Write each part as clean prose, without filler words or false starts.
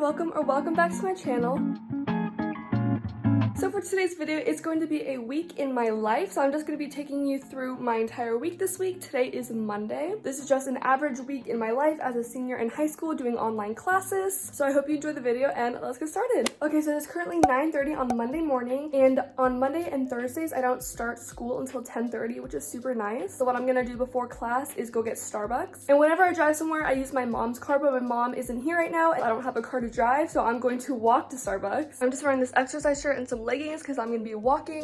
welcome back to my channel. So for today's video, it's going to be a week in my life. So I'm just going to be taking you through my entire week this week. Today is Monday. This is just an average week in my life as a senior in high school doing online classes. So I hope you enjoy the video and let's get started. Okay, so it's currently 9:30 on Monday morning, and on Monday and Thursdays, I don't start school until 10:30, which is super nice. So what I'm going to do before class is go get Starbucks. And whenever I drive somewhere, I use my mom's car, but my mom isn't here right now and I don't have a car to drive, so I'm going to walk to Starbucks. I'm just wearing this exercise shirt and some leggings because I'm gonna be walking.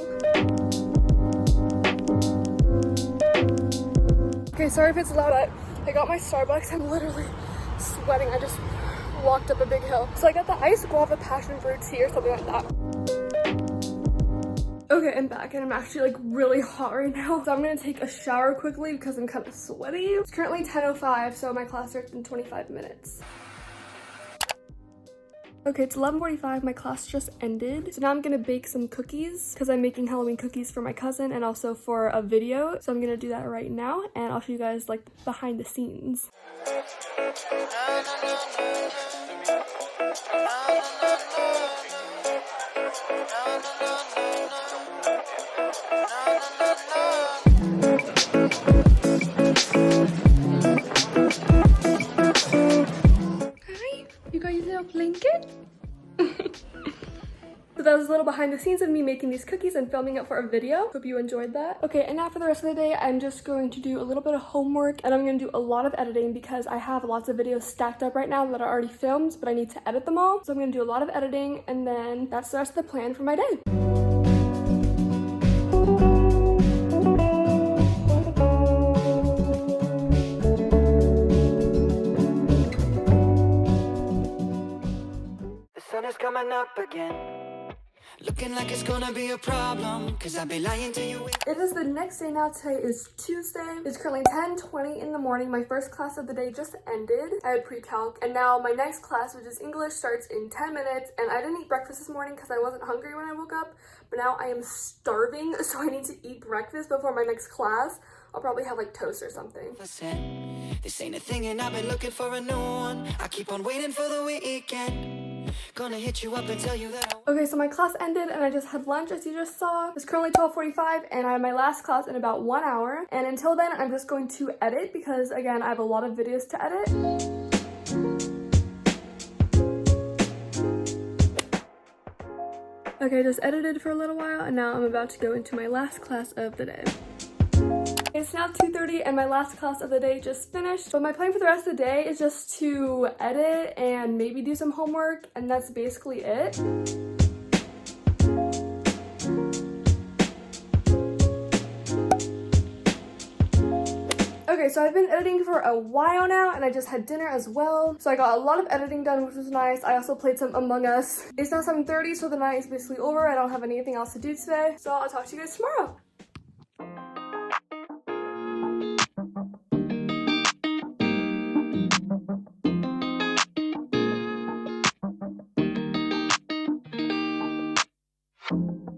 Okay, sorry if it's loud, but I got my Starbucks. I'm literally sweating. I just walked up a big hill. So I got the iced guava passion fruit tea or something like that. Okay, I'm back and I'm actually like really hot right now. So I'm gonna take a shower quickly because I'm kind of sweaty. It's currently 10:05, so my class starts in 25 minutes. Okay, it's 11:45, my class just ended. So now I'm gonna bake some cookies because I'm making Halloween cookies for my cousin and also for a video. So I'm gonna do that right now and I'll show you guys like behind the scenes. Hi, you got your little blanket? So that was a little behind the scenes of me making these cookies and filming it for a video. Hope you enjoyed that. Okay, and now for the rest of the day, I'm just going to do a little bit of homework and I'm going to do a lot of editing because I have lots of videos stacked up right now that are already filmed, but I need to edit them all. So I'm going to do a lot of editing and then that's the rest of the plan for my day. Sun is coming up again, looking like it's gonna be a problem, cause I'd be lying to you. It is the next day now. Today is Tuesday. It's currently 10:20 in the morning. My first class of the day just ended. I had pre-calc and now my next class, which is English, starts in 10 minutes and I didn't eat breakfast this morning because I wasn't hungry when I woke up, but now I am starving, so I need to eat breakfast before my next class. I'll probably have like toast or something. This ain't a thing and I've been looking for a new one. I keep on waiting for the weekend. Gonna hit you up and tell you that Okay, so my class ended and I just had lunch as you just saw. It's currently 12:45 and I have my last class in about 1 hour. And until then, I'm just going to edit because again, I have a lot of videos to edit. Okay, I just edited for a little while and now I'm about to go into my last class of the day. It's now 2:30 and my last class of the day just finished. But my plan for the rest of the day is just to edit and maybe do some homework, and that's basically it. Okay, so I've been editing for a while now and I just had dinner as well. So I got a lot of editing done, which was nice. I also played some Among Us. It's now 7:30, so the night is basically over. I don't have anything else to do today. So I'll talk to you guys tomorrow.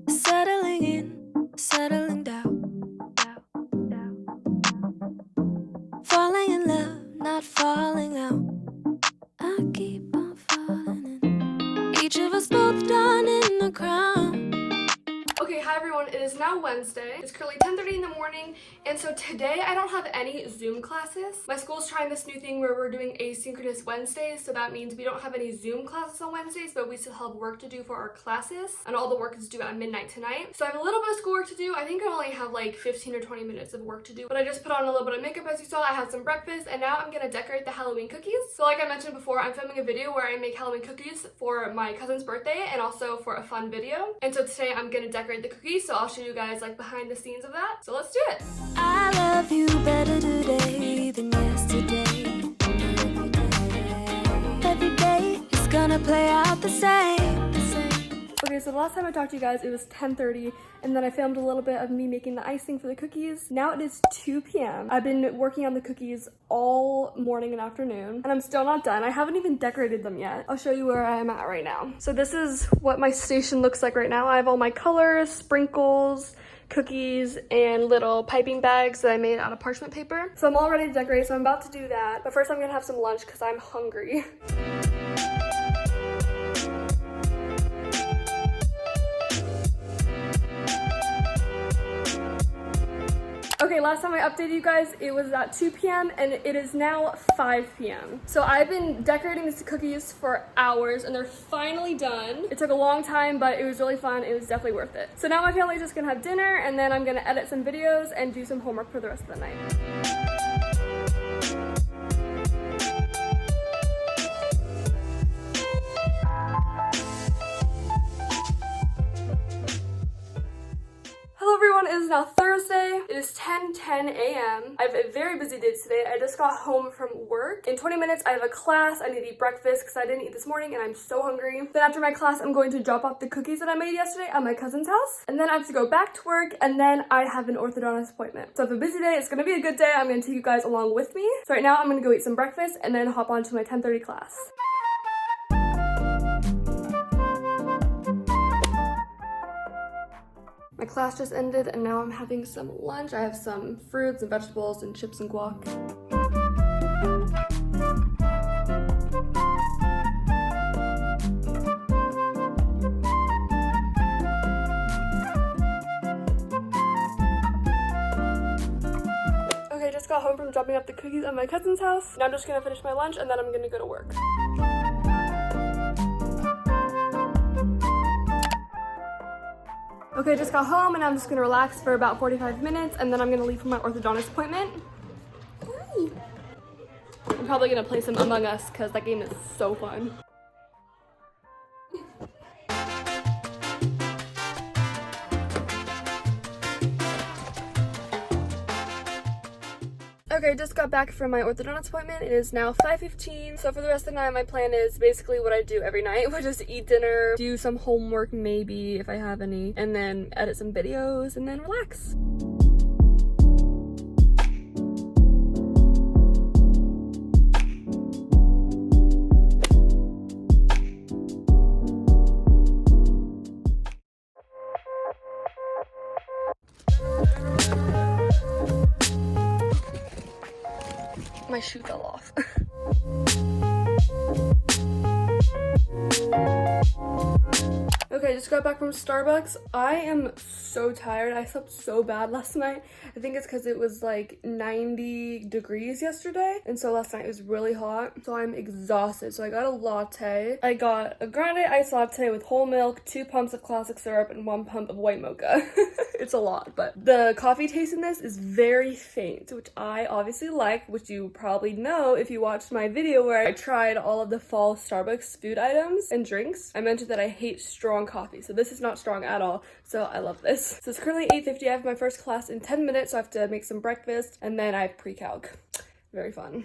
Settling in, settling down. Falling in love, not falling out. I keep on falling in. Each of us both done in the crown. Okay, hi everyone, it is now Wednesday. It's currently 10:30 in the morning, and so today I don't have any Zoom classes. My school's trying this new thing where we're doing asynchronous Wednesdays, so that means we don't have any Zoom classes on Wednesdays, but we still have work to do for our classes, and all the work is due at midnight tonight. So I have a little bit of schoolwork to do. I think I only have like 15 or 20 minutes of work to do, but I just put on a little bit of makeup as you saw. I had some breakfast, and now I'm gonna decorate the Halloween cookies. So like I mentioned before, I'm filming a video where I make Halloween cookies for my cousin's birthday and also for a fun video. And so today I'm gonna decorate the cookies, so I'll show you guys like behind the scenes of that. So let's do it. I love you better today than yesterday. Every day is gonna play out the same. Okay, so the last time I talked to you guys, it was 10:30, and then I filmed a little bit of me making the icing for the cookies. Now it is 2 p.m. I've been working on the cookies all morning and afternoon, and I'm still not done. I haven't even decorated them yet. I'll show you where I'm at right now. So this is what my station looks like right now. I have all my colors, sprinkles, cookies, and little piping bags that I made out of parchment paper. So I'm all ready to decorate, so I'm about to do that. But first I'm gonna have some lunch because I'm hungry. last time I updated you guys, it was at 2 p.m. and it is now 5 p.m. So I've been decorating these cookies for hours and they're finally done. It took a long time, but it was really fun. It was definitely worth it. So now my family's just gonna have dinner and then I'm gonna edit some videos and do some homework for the rest of the night. Hello everyone, it is now Thursday. It is 10:10 a.m. I have a very busy day today. I just got home from work. In 20 minutes, I have a class. I need to eat breakfast because I didn't eat this morning and I'm so hungry. Then after my class, I'm going to drop off the cookies that I made yesterday at my cousin's house. And then I have to go back to work and then I have an orthodontist appointment. So I have a busy day. It's gonna be a good day. I'm gonna take you guys along with me. So right now, I'm gonna go eat some breakfast and then hop on to my 10:30 class. My class just ended and now I'm having some lunch. I have some fruits and vegetables and chips and guac. Okay, just got home from dropping off the cookies at my cousin's house. Now I'm just gonna finish my lunch and then I'm gonna go to work. Okay, just got home and I'm just gonna relax for about 45 minutes and then I'm gonna leave for my orthodontist appointment. Hi. I'm probably gonna play some Among Us because that game is so fun. Okay, just got back from my orthodontist appointment. It is now 5:15. So for the rest of the night, my plan is basically what I do every night, which is eat dinner, do some homework maybe if I have any, and then edit some videos and then relax. My shoe fell off. Okay, just got back from Starbucks. I am so tired. I slept so bad last night. I think it's because it was like 90 degrees yesterday. And so last night it was really hot. So I'm exhausted. So I got a latte. I got a grande iced latte with whole milk, 2 pumps of classic syrup, and 1 pump of white mocha. It's a lot, but the coffee taste in this is very faint, which I obviously like, which you probably know if you watched my video where I tried all of the fall Starbucks food items and drinks. I mentioned that I hate strong coffee, so this is not strong at all, so I love this. So it's currently 8:50. I have my first class in 10 minutes, so I have to make some breakfast, and then I have pre-calc. Very fun.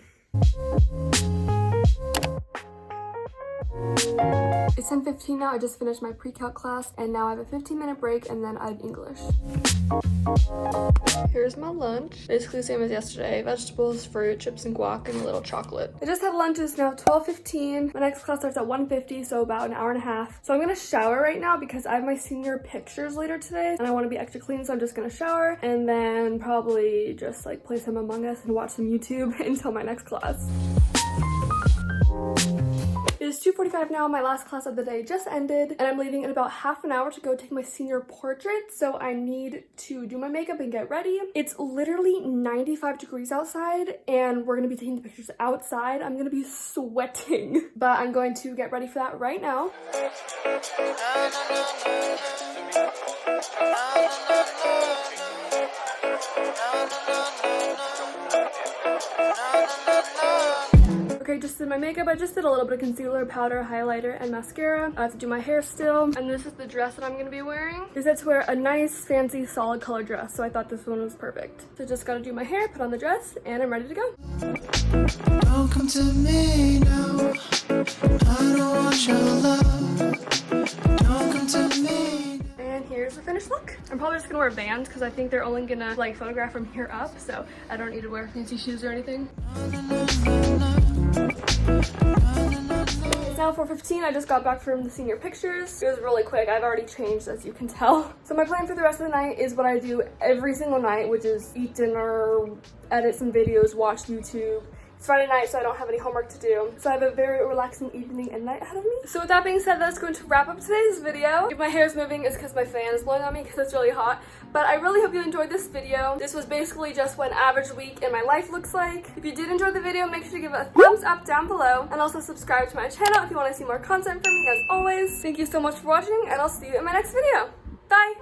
It's 10:15 now. I just finished my pre-calc class and now I have a 15-minute break and then I have English. Here's my lunch. Basically the same as yesterday. Vegetables, fruit, chips and guac, and a little chocolate. I just had lunch. It's now 12:15. My next class starts at 1:50, so about an hour and a half. So I'm gonna shower right now because I have my senior pictures later today and I want to be extra clean, so I'm just gonna shower and then probably just like play some Among Us and watch some YouTube until my next class. It is 2:45 now. My last class of the day just ended and I'm leaving in about half an hour to go take my senior portrait, so I need to do my makeup and get ready. It's literally 95 degrees outside and we're gonna be taking the pictures outside. I'm gonna be sweating, but I'm going to get ready for that right now. Okay, just did my makeup. I just did a little bit of concealer, powder, highlighter, and mascara. I have to do my hair still. And this is the dress that I'm gonna be wearing. I decided to wear a nice, fancy, solid color dress, so I thought this one was perfect. So just gotta do my hair, put on the dress, and I'm ready to go. Don't come to me now. I don't want your love. Don't come to me. And here's the finished look. I'm probably just gonna wear Vans because I think they're only gonna like photograph from here up, so I don't need to wear fancy shoes or anything. It's now 4:15. I just got back from the senior pictures. It was really quick. I've already changed, as you can tell. So my plan for the rest of the night is what I do every single night, which is eat dinner, edit some videos, watch YouTube, It's Friday night, so I don't have any homework to do. So I have a very relaxing evening and night ahead of me. So with that being said, that's going to wrap up today's video. If my hair is moving, it's because my fan is blowing on me because it's really hot. But I really hope you enjoyed this video. This was basically just what an average week in my life looks like. If you did enjoy the video, make sure to give it a thumbs up down below. And also subscribe to my channel if you want to see more content from me as always. Thank you so much for watching, and I'll see you in my next video. Bye!